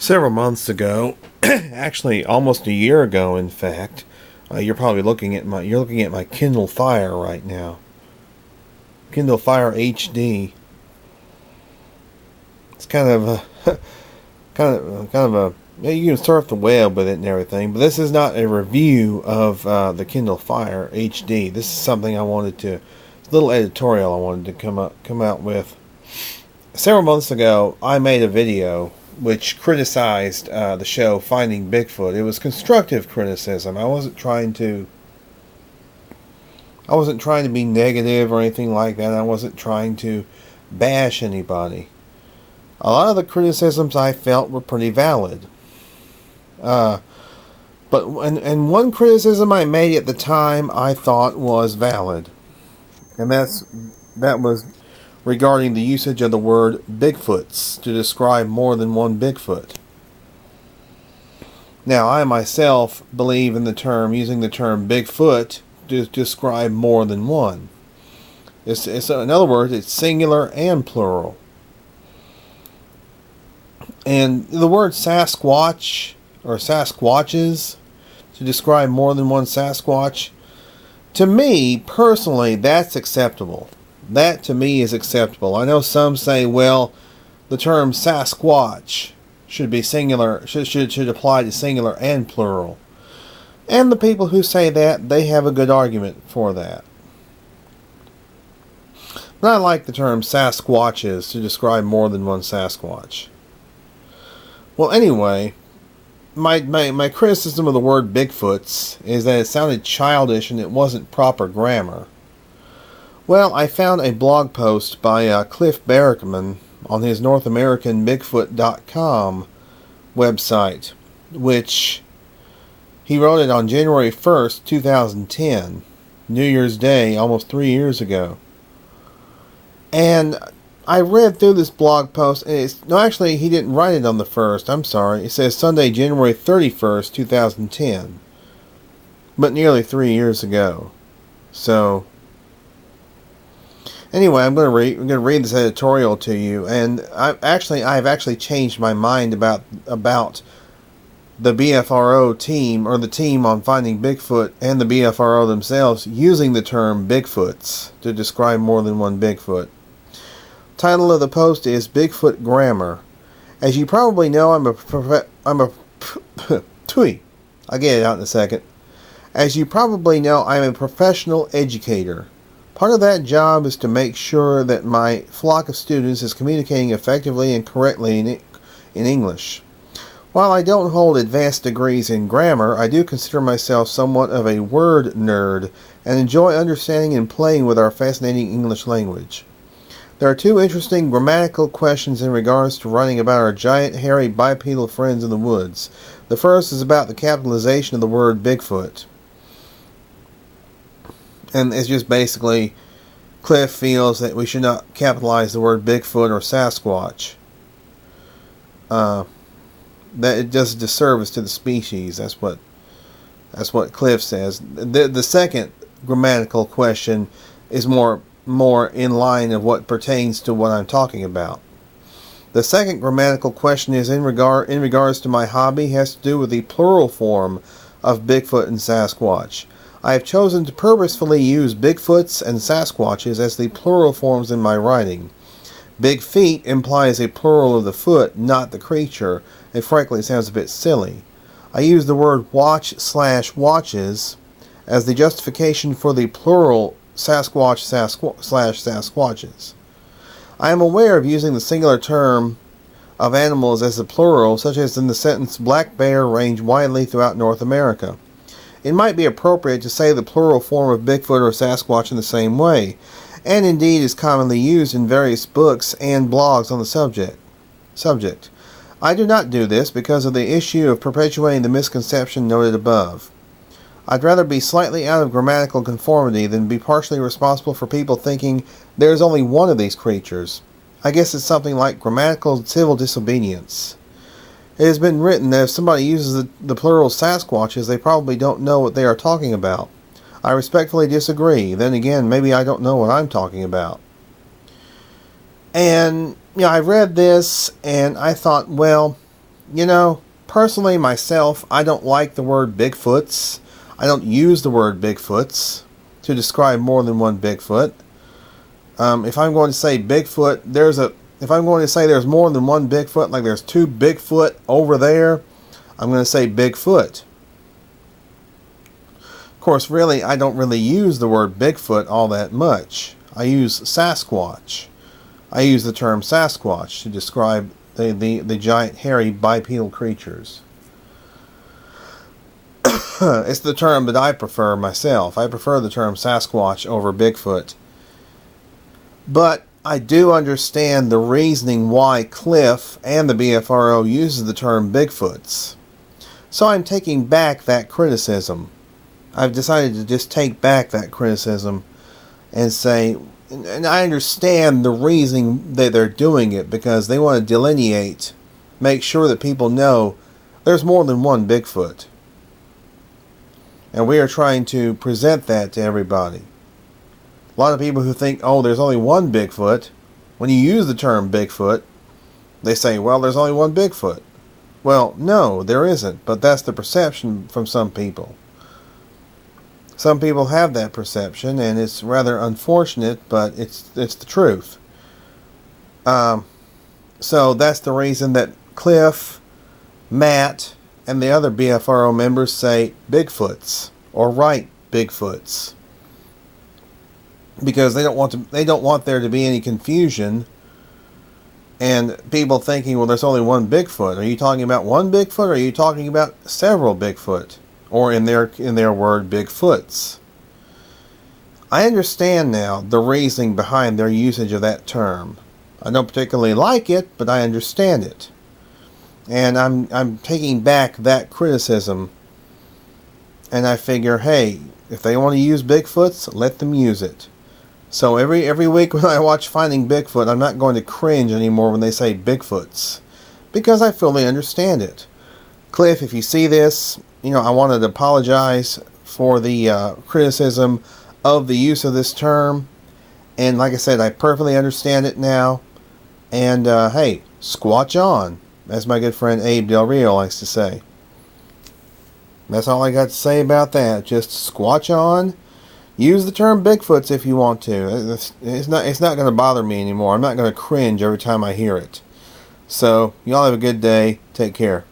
Several months ago, actually almost a year ago, in fact, you're probably looking at my Kindle Fire right now. Kindle Fire HD. It's kind of a you can surf the web with it and everything, but this is not a review of the Kindle Fire HD. This is something I wanted to, it's a little editorial I wanted to come out with. Several months ago, I made a video which criticized the show Finding Bigfoot. It was constructive criticism. I wasn't trying to be negative or anything like that. I wasn't trying to bash anybody. A lot of the criticisms I felt were pretty valid. But one criticism I made at the time I thought was valid. And that was regarding the usage of the word Bigfoots to describe more than one Bigfoot. Now, I myself believe in using the term Bigfoot to describe more than one. In other words, it's singular and plural. And the word Sasquatch or Sasquatches to describe more than one Sasquatch, to me, personally, that's acceptable. That, to me, is acceptable. I know some say, well, the term Sasquatch should be singular, should apply to singular and plural. And the people who say that, they have a good argument for that. But I like the term Sasquatches to describe more than one Sasquatch. Well, anyway, my criticism of the word Bigfoots is that it sounded childish and it wasn't proper grammar. Well, I found a blog post by Cliff Barackman on his NorthAmericanBigfoot.com website, which he wrote it on January 1st, 2010, New Year's Day, almost 3 years ago. And I read through this blog post, and actually, he didn't write it on the 1st, I'm sorry. It says Sunday, January 31st, 2010, but nearly 3 years ago. So anyway, I'm going to read this editorial to you, and I've actually changed my mind about the BFRO team, or the team on Finding Bigfoot, and the BFRO themselves using the term Bigfoots to describe more than one Bigfoot. Title of the post is Bigfoot Grammar. As you probably know, I'll get it out in a second. As you probably know, I'm a professional educator. Part of that job is to make sure that my flock of students is communicating effectively and correctly in English. While I don't hold advanced degrees in grammar, I do consider myself somewhat of a word nerd and enjoy understanding and playing with our fascinating English language. There are two interesting grammatical questions in regards to writing about our giant, hairy, bipedal friends in the woods. The first is about the capitalization of the word Bigfoot. And it's just basically, Cliff feels that we should not capitalize the word Bigfoot or Sasquatch. That it does a disservice to the species. That's what Cliff says. The second grammatical question is more in line of what pertains to what I'm talking about. The second grammatical question is in regards to my hobby, has to do with the plural form of Bigfoot and Sasquatch. I have chosen to purposefully use Bigfoots and Sasquatches as the plural forms in my writing. Big feet implies a plural of the foot, not the creature, and frankly it sounds a bit silly. I use the word watch/watches as the justification for the plural Sasquatch/Sasquatches. I am aware of using the singular term of animals as the plural, such as in the sentence, black bear range widely throughout North America. It might be appropriate to say the plural form of Bigfoot or Sasquatch in the same way, and indeed is commonly used in various books and blogs on the subject. I do not do this because of the issue of perpetuating the misconception noted above. I'd rather be slightly out of grammatical conformity than be partially responsible for people thinking there is only one of these creatures. I guess it's something like grammatical civil disobedience. It has been written that if somebody uses the plural Sasquatches, they probably don't know what they are talking about. I respectfully disagree. Then again, maybe I don't know what I'm talking about. And, I read this and I thought, well, You know, personally myself, I don't like the word Bigfoots. I don't use the word Bigfoots to describe more than one Bigfoot. If I'm going to say Bigfoot, if I'm going to say there's more than one Bigfoot, like there's two Bigfoot over there, I'm going to say Bigfoot. Of course, really, I don't really use the word Bigfoot all that much. I use Sasquatch. I use the term Sasquatch to describe the giant hairy bipedal creatures. It's the term that I prefer myself. I prefer the term Sasquatch over Bigfoot. But I do understand the reasoning why Cliff and the BFRO uses the term Bigfoots. So I'm taking back that criticism. I've decided to just take back that criticism and say, and I understand the reasoning that they're doing it, because they want to delineate, make sure that people know there's more than one Bigfoot. And we are trying to present that to everybody. A lot of people who think, oh, there's only one Bigfoot, when you use the term Bigfoot, they say, well, there's only one Bigfoot. Well, no, there isn't, but that's the perception from some people. Some people have that perception, and it's rather unfortunate, but it's the truth. So that's the reason that Cliff, Matt, and the other BFRO members say Bigfoots, or write Bigfoots, because they don't want there to be any confusion, and people thinking, well, there's only one Bigfoot. Are you talking about one Bigfoot, or are you talking about several Bigfoot? Or in their word, Bigfoots. I understand now the reasoning behind their usage of that term. I don't particularly like it, but I understand it. And I'm taking back that criticism. And I figure, hey, if they want to use Bigfoots, let them use it. So every week when I watch Finding Bigfoot, I'm not going to cringe anymore when they say Bigfoots, because I fully understand it. Cliff, if you see this, I wanted to apologize for the criticism of the use of this term. And like I said, I perfectly understand it now. And hey, squatch on, as my good friend Abe Del Rio likes to say. That's all I got to say about that. Just squatch on. Use the term Bigfoots if you want to. It's not going to bother me anymore. I'm not going to cringe every time I hear it. So, y'all have a good day. Take care.